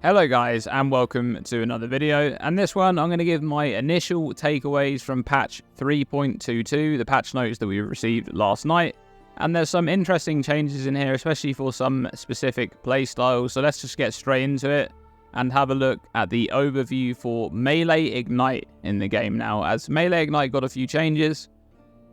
Hello guys and welcome to another video, and this one I'm going to give my initial takeaways from patch 3.22, the patch notes that we received last night. And there's some interesting changes in here, especially for some specific playstyles, so let's just get straight into it and have a look at the overview for Melee Ignite in the game now, as Melee Ignite got a few changes.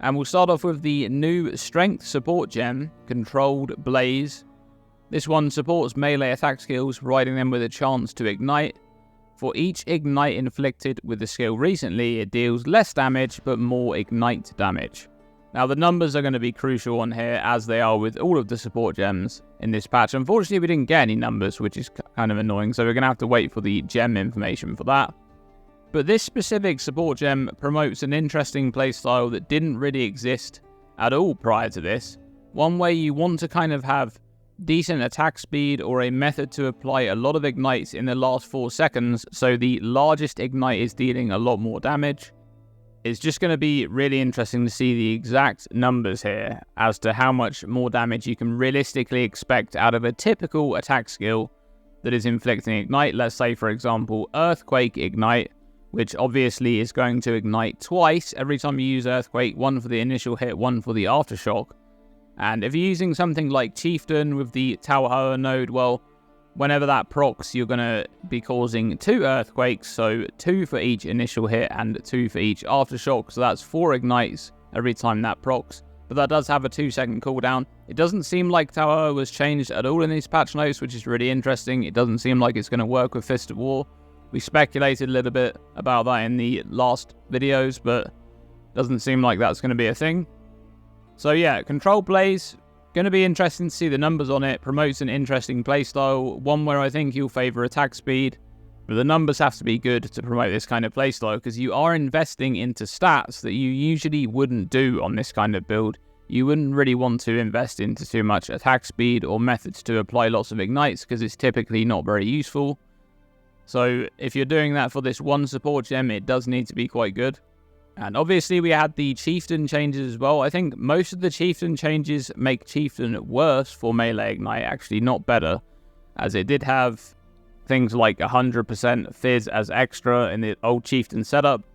And we'll start off with the new Strength Support Gem, Controlled Blaze. This one supports melee attack skills, providing them with a chance to ignite. For each ignite inflicted with the skill recently, it deals less damage, but more ignite damage. Now, the numbers are going to be crucial on here, as they are with all of the support gems in this patch. Unfortunately, we didn't get any numbers, which is kind of annoying, so we're going to have to wait for the gem information for that. But this specific support gem promotes an interesting playstyle that didn't really exist at all prior to this. One where you want to kind of have decent attack speed or a method to apply a lot of ignites in the last 4 seconds, so the largest ignite is dealing a lot more damage. It's just going to be really interesting to see the exact numbers here as to how much more damage you can realistically expect out of a typical attack skill that is inflicting ignite. Let's say, for example, Earthquake Ignite, which obviously is going to ignite twice every time you use Earthquake, one for the initial hit, one for the aftershock. And if you're using something like Chieftain with the Tauhoa node, well, whenever that procs, you're going to be causing 2 Earthquakes, so 2 for each initial hit and 2 for each aftershock, so that's 4 ignites every time that procs. But that does have a 2-second cooldown. It doesn't seem like Tauhoa was changed at all in these patch notes, which is really interesting. It doesn't seem like it's going to work with Fist of War. We speculated a little bit about that in the last videos, but doesn't seem like that's going to be a thing. So yeah, Control Blaze, going to be interesting to see the numbers on it. Promotes an interesting playstyle, one where I think you'll favour attack speed, but the numbers have to be good to promote this kind of playstyle, because you are investing into stats that you usually wouldn't do on this kind of build. You wouldn't really want to invest into too much attack speed or methods to apply lots of ignites, because it's typically not very useful. So if you're doing that for this one support gem, it does need to be quite good. And obviously we had the Chieftain changes as well. I think most of the Chieftain changes make Chieftain worse for Melee Ignite, actually not better, as it did have things like 100% Fizz as extra in the old Chieftain setup,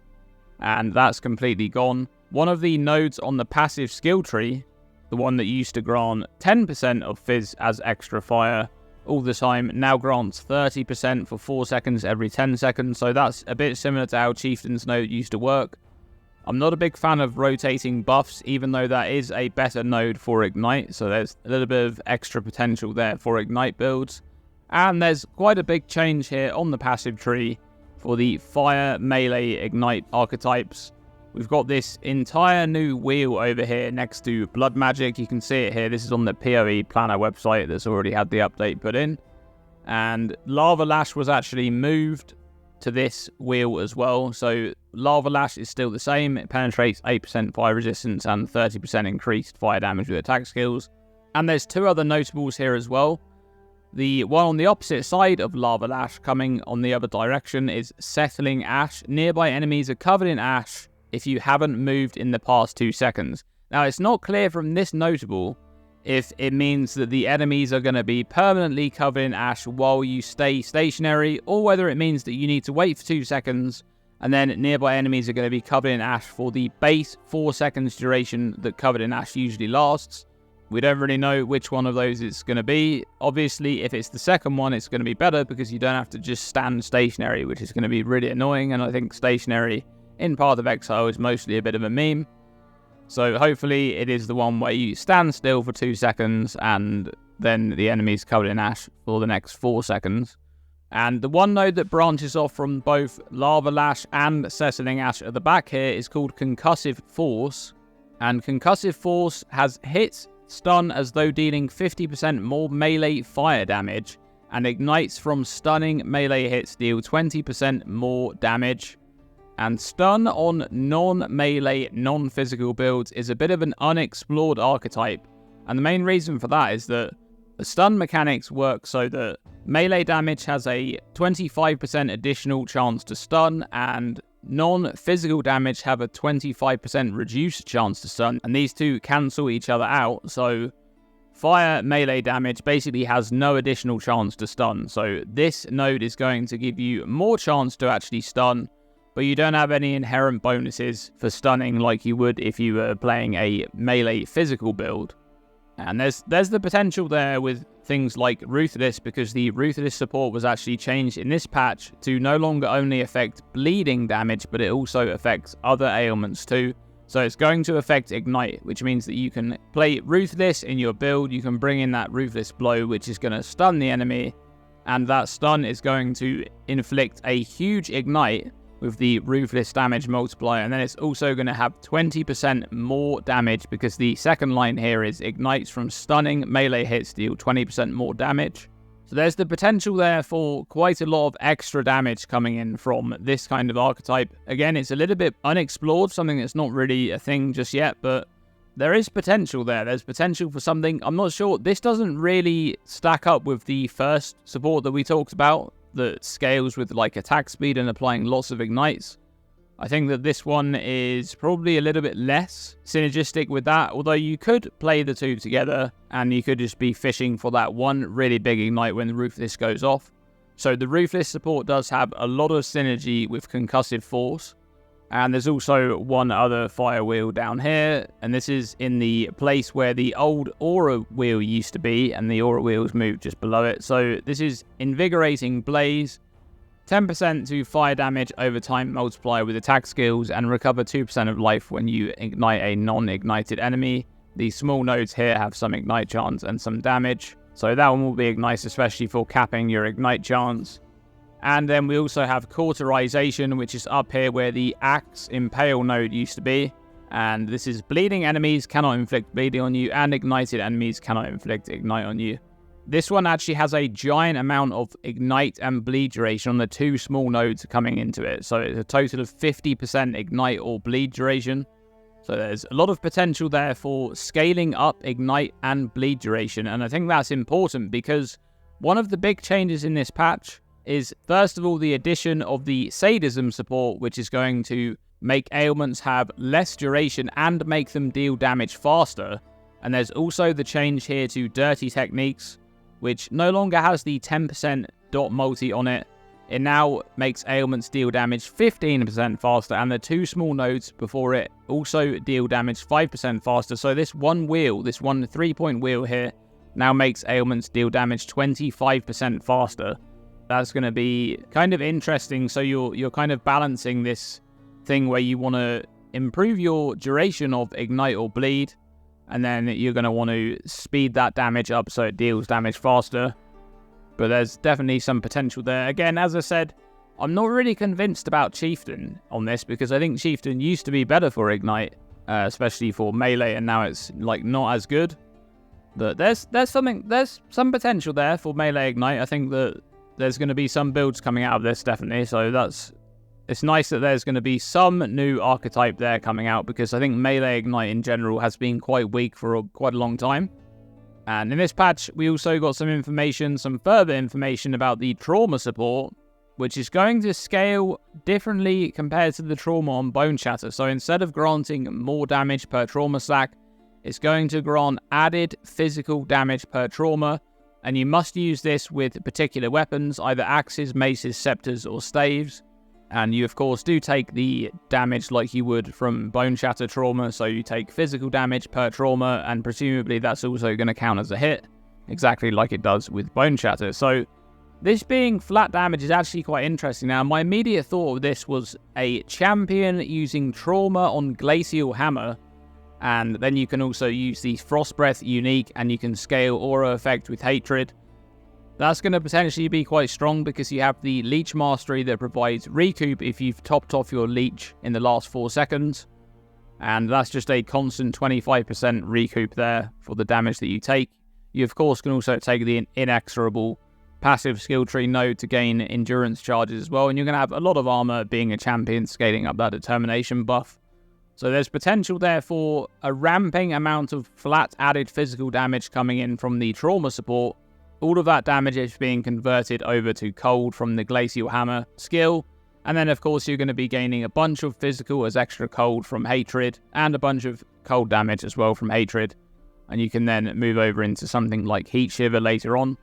and that's completely gone. One of the nodes on the passive skill tree, the one that used to grant 10% of Fizz as extra fire all the time, now grants 30% for 4 seconds every 10 seconds, so that's a bit similar to how Chieftain's node used to work. I'm not a big fan of rotating buffs, even though that is a better node for Ignite, so there's a little bit of extra potential there for Ignite builds. And there's quite a big change here on the passive tree for the Fire, Melee, Ignite archetypes. We've got this entire new wheel over here next to Blood Magic. You can see it here. This is on the PoE Planner website that's already had the update put in. And Lava Lash was actually moved to this wheel as well, so Lava Lash is still the same. It penetrates 8% fire resistance and 30% increased fire damage with attack skills. And there's 2 other notables here as well. The one on the opposite side of Lava Lash, coming on the other direction, is Settling Ash. Nearby enemies are covered in ash if you haven't moved in the past 2 seconds. Now, it's not clear from this notable if it means that the enemies are going to be permanently covered in ash while you stay stationary, or whether it means that you need to wait for 2 seconds and then nearby enemies are going to be covered in ash for the base 4 seconds duration that covered in ash usually lasts. We don't really know which one of those it's going to be. Obviously, if it's the second one, it's going to be better because you don't have to just stand stationary, which is going to be really annoying, and I think stationary in Path of Exile is mostly a bit of a meme. So hopefully it is the one where you stand still for 2 seconds and then the enemy's covered in ash for the next 4 seconds. And the one node that branches off from both Lava Lash and Settling Ash at the back here is called Concussive Force. And Concussive Force has hit stun as though dealing 50% more melee fire damage, and ignites from stunning melee hits deal 20% more damage. And stun on non-melee, non-physical builds is a bit of an unexplored archetype, and the main reason for that is that the stun mechanics work so that melee damage has a 25% additional chance to stun, and non-physical damage have a 25% reduced chance to stun, and these two cancel each other out. So fire melee damage basically has no additional chance to stun. So this node is going to give you more chance to actually stun, but you don't have any inherent bonuses for stunning like you would if you were playing a melee physical build. And there's the potential there with things like Ruthless, because the Ruthless support was actually changed in this patch to no longer only affect bleeding damage, but it also affects other ailments too. So it's going to affect Ignite, which means that you can play Ruthless in your build, you can bring in that Ruthless Blow, which is going to stun the enemy, and that stun is going to inflict a huge Ignite with the Ruthless damage multiplier, and then it's also going to have 20% more damage, because the second line here is Ignites from stunning melee hits deal 20% more damage. So there's the potential there for quite a lot of extra damage coming in from this kind of archetype. Again, it's a little bit unexplored, something that's not really a thing just yet, but there is potential there. There's potential for something. I'm not sure. This doesn't really stack up with the first support that we talked about that scales with like attack speed and applying lots of ignites. I think that this one is probably a little bit less synergistic with that, although you could play the two together and you could just be fishing for that one really big ignite when the Ruthless goes off. So the Ruthless support does have a lot of synergy with Concussive Force, and there's also one other fire wheel down here, and this is in the place where the old aura wheel used to be, and the aura wheel's moved just below it. So this is Invigorating Blaze, 10% to fire damage over time multiplier with attack skills, and recover 2% of life when you ignite a non-ignited enemy. These small nodes here have some ignite chance and some damage, so that one will be nice, especially for capping your ignite chance. And then we also have Cauterization, which is up here where the Axe Impale node used to be, and this is bleeding enemies cannot inflict bleeding on you, and ignited enemies cannot inflict ignite on you. This one actually has a giant amount of ignite and bleed duration on the two small nodes coming into it. So it's a total of 50% ignite or bleed duration. So there's a lot of potential there for scaling up ignite and bleed duration. And I think that's important because one of the big changes in this patch is, first of all, the addition of the sadism support, which is going to make ailments have less duration and make them deal damage faster. And there's also the change here to dirty techniques, which no longer has the 10% dot multi on it. It now makes ailments deal damage 15% faster, and the two small nodes before it also deal damage 5% faster. So this one wheel, this one 3-point wheel here, now makes ailments deal damage 25% faster. That's going to be kind of interesting. So you're kind of balancing this thing where you want to improve your duration of ignite or bleed, and then you're going to want to speed that damage up so it deals damage faster. But there's definitely some potential there. Again, as I said, I'm not really convinced about Chieftain on this, because I think Chieftain used to be better for Ignite, especially for melee, and now it's like not as good. But there's some potential there for melee Ignite. I think that there's going to be some builds coming out of this, definitely. So it's nice that there's going to be some new archetype there coming out, because I think melee Ignite in general has been quite weak for quite a long time. And in this patch, we also got some further information about the trauma support, which is going to scale differently compared to the trauma on Bone Shatter. So instead of granting more damage per trauma stack, it's going to grant added physical damage per trauma, and you must use this with particular weapons, either axes, maces, scepters, or staves. And you, of course, do take the damage like you would from Bone Shatter trauma, so you take physical damage per trauma, and presumably that's also going to count as a hit, exactly like it does with Bone Shatter. So this being flat damage is actually quite interesting. Now, my immediate thought of this was a champion using trauma on Glacial Hammer, and then you can also use the Frost Breath unique, and you can scale aura effect with Hatred. That's going to potentially be quite strong, because you have the Leech Mastery that provides recoup if you've topped off your Leech in the last 4 seconds. And that's just a constant 25% recoup there for the damage that you take. You, of course, can also take the inexorable passive skill tree node to gain endurance charges as well. And you're going to have a lot of armor being a champion, scaling up that determination buff. So there's potential there for a ramping amount of flat added physical damage coming in from the trauma support. All of that damage is being converted over to cold from the Glacial Hammer skill. And then, of course, you're going to be gaining a bunch of physical as extra cold from Hatred, and a bunch of cold damage as well from Hatred. and you can then move over into something like Heat Shiver later on.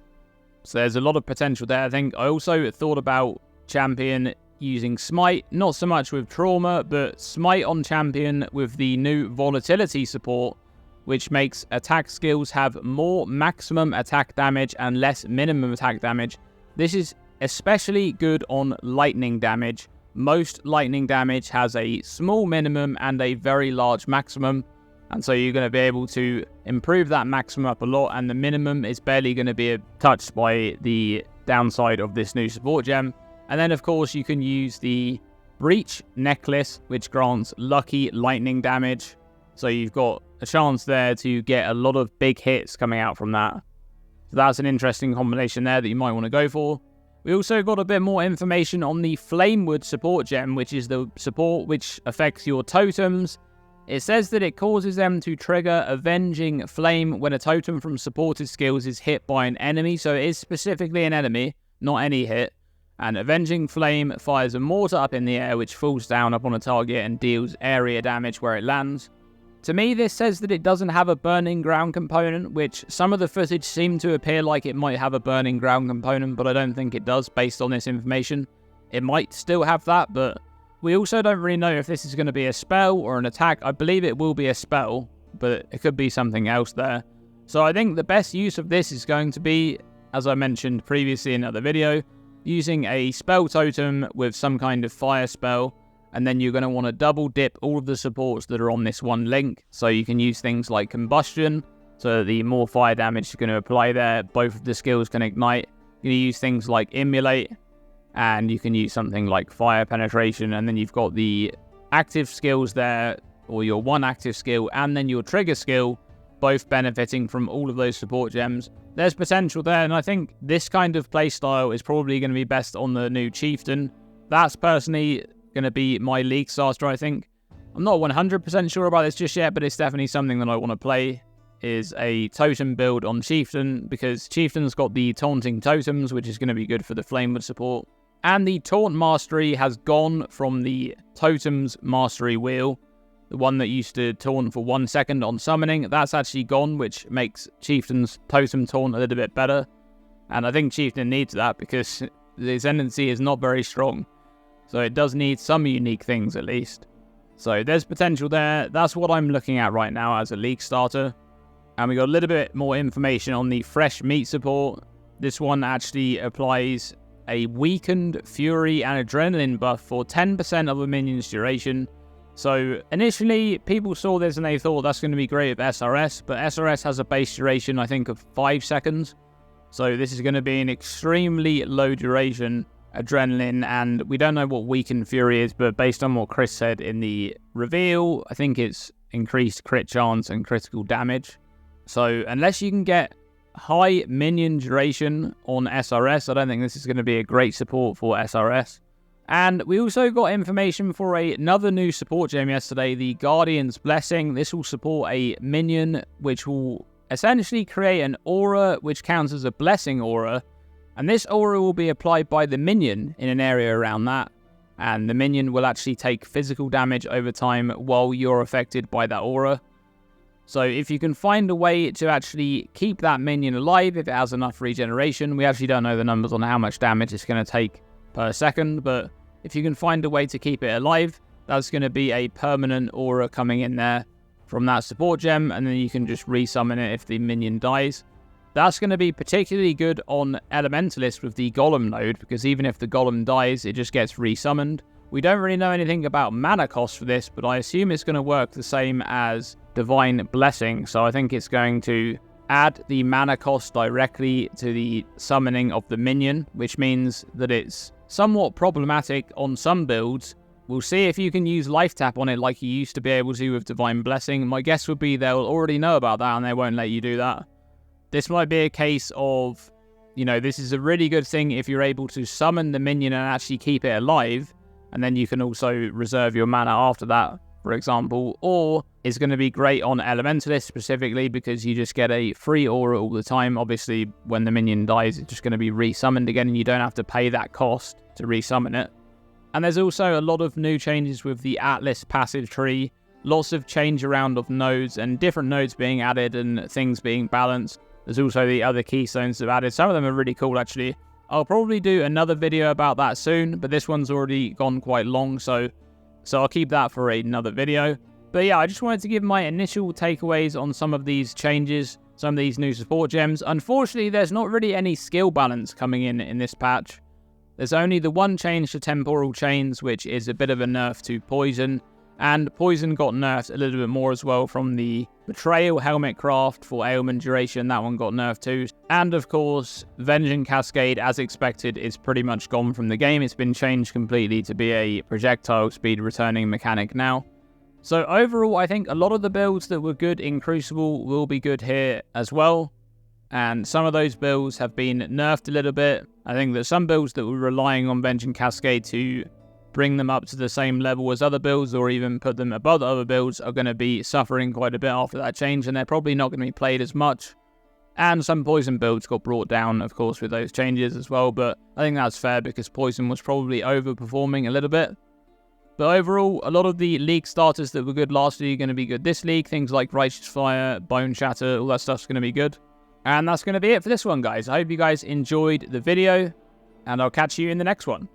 So there's a lot of potential there, I think. I also thought about Champion using Smite, not so much with Trauma, but Smite on Champion with the new Volatility support, which makes attack skills have more maximum attack damage and less minimum attack damage. This is especially good on lightning damage. Most lightning damage has a small minimum and a very large maximum, and so you're going to be able to improve that maximum up a lot, and the minimum is barely going to be touched by the downside of this new support gem. And then, of course, you can use the Breach Necklace, which grants lucky lightning damage. So you've got a chance there to get a lot of big hits coming out from that. So that's an interesting combination there that you might want to go for. We also got a bit more information on the Flamewood support gem, which is the support which affects your totems. It says that it causes them to trigger Avenging Flame when a totem from supported skills is hit by an enemy. So it is specifically an enemy, not any hit. And Avenging Flame fires a mortar up in the air which falls down upon a target and deals area damage where it lands. To me, this says that it doesn't have a burning ground component, which some of the footage seemed to appear like it might have a burning ground component, but I don't think it does based on this information. It might still have that, but we also don't really know if this is going to be a spell or an attack. I believe it will be a spell, but it could be something else there. So I think the best use of this is going to be, as I mentioned previously in another video, using a spell totem with some kind of fire spell, and then you're going to want to double dip all of the supports that are on this one link. So you can use things like Combustion, so the more fire damage is going to apply there. Both of the skills can ignite. You're going to use things like Immolate, and you can use something like Fire Penetration, and then you've got the active skills there, or your one active skill, and then your trigger skill, both benefiting from all of those support gems. There's potential there, and I think this kind of playstyle is probably going to be best on the new Chieftain. That's personally going to be my league starter, I think. I'm not 100% sure about this just yet, but it's definitely something that I want to play, is a totem build on Chieftain, because Chieftain's got the taunting totems, which is going to be good for the Flamewood support. And the taunt mastery has gone from the totems mastery wheel, the one that used to taunt for 1 second on summoning. That's actually gone, which makes Chieftain's totem taunt a little bit better. And I think Chieftain needs that because the ascendancy is not very strong. So it does need some unique things at least. So there's potential there. That's what I'm looking at right now as a league starter. And we got a little bit more information on the fresh meat support. This one actually applies a weakened fury and adrenaline buff for 10% of a minion's duration. So initially people saw this and they thought that's going to be great with SRS, but SRS has a base duration I think of 5 seconds. So this is going to be an extremely low duration adrenaline, and we don't know what weakened fury is, but based on what Chris said in the reveal, I think it's increased crit chance and critical damage. So unless you can get high minion duration on SRS, I don't think this is going to be a great support for SRS. And we also got information for another new support gem yesterday, the Guardian's Blessing. This will support a minion which will essentially create an aura which counts as a blessing aura. And this aura will be applied by the minion in an area around that. And the minion will actually take physical damage over time while you're affected by that aura. So if you can find a way to actually keep that minion alive, if it has enough regeneration, we actually don't know the numbers on how much damage it's going to take per second, but if you can find a way to keep it alive, that's going to be a permanent aura coming in there from that support gem, and then you can just resummon it if the minion dies. That's going to be particularly good on Elementalist with the Golem node, because even if the Golem dies, it just gets resummoned. We don't really know anything about mana cost for this, but I assume it's going to work the same as Divine Blessing, so I think it's going to add the mana cost directly to the summoning of the minion, which means that it's somewhat problematic on some builds. We'll see if you can use Life Tap on it like you used to be able to with Divine Blessing. My guess would be they'll already know about that and they won't let you do that. This might be a case of, you know, this is a really good thing if you're able to summon the minion and actually keep it alive, and then you can also reserve your mana after that, for example. Or it's going to be great on Elementalist specifically because you just get a free aura all the time. Obviously, when the minion dies, it's just going to be resummoned again and you don't have to pay that cost to resummon it. And there's also a lot of new changes with the Atlas passive tree. lots of change around of nodes and different nodes being added and things being balanced. There's also the other keystones that have added. Some of them are really cool, actually. I'll probably do another video about that soon, but this one's already gone quite long, so I'll keep that for another video. But yeah, I just wanted to give my initial takeaways on some of these changes, some of these new support gems. Unfortunately, there's not really any skill balance coming in this patch. There's only the one change to temporal chains, which is a bit of a nerf to poison. And poison got nerfed a little bit more as well from the betrayal helmet craft for ailment duration. That one got nerfed too. And of course, Vengeance Cascade, as expected, is pretty much gone from the game. It's been changed completely to be a projectile speed returning mechanic now. So overall, I think a lot of the builds that were good in Crucible will be good here as well. And some of those builds have been nerfed a little bit. I think that some builds that were relying on Vengeance Cascade to bring them up to the same level as other builds or even put them above the other builds are going to be suffering quite a bit after that change, and they're probably not going to be played as much. And some poison builds got brought down, of course, with those changes as well, but I think that's fair because poison was probably overperforming a little bit. But overall, a lot of the league starters that were good last league are going to be good this league. Things like Righteous Fire, Bone Shatter, all that stuff's going to be good. And that's going to be it for this one, guys. I hope you guys enjoyed the video, and I'll catch you in the next one.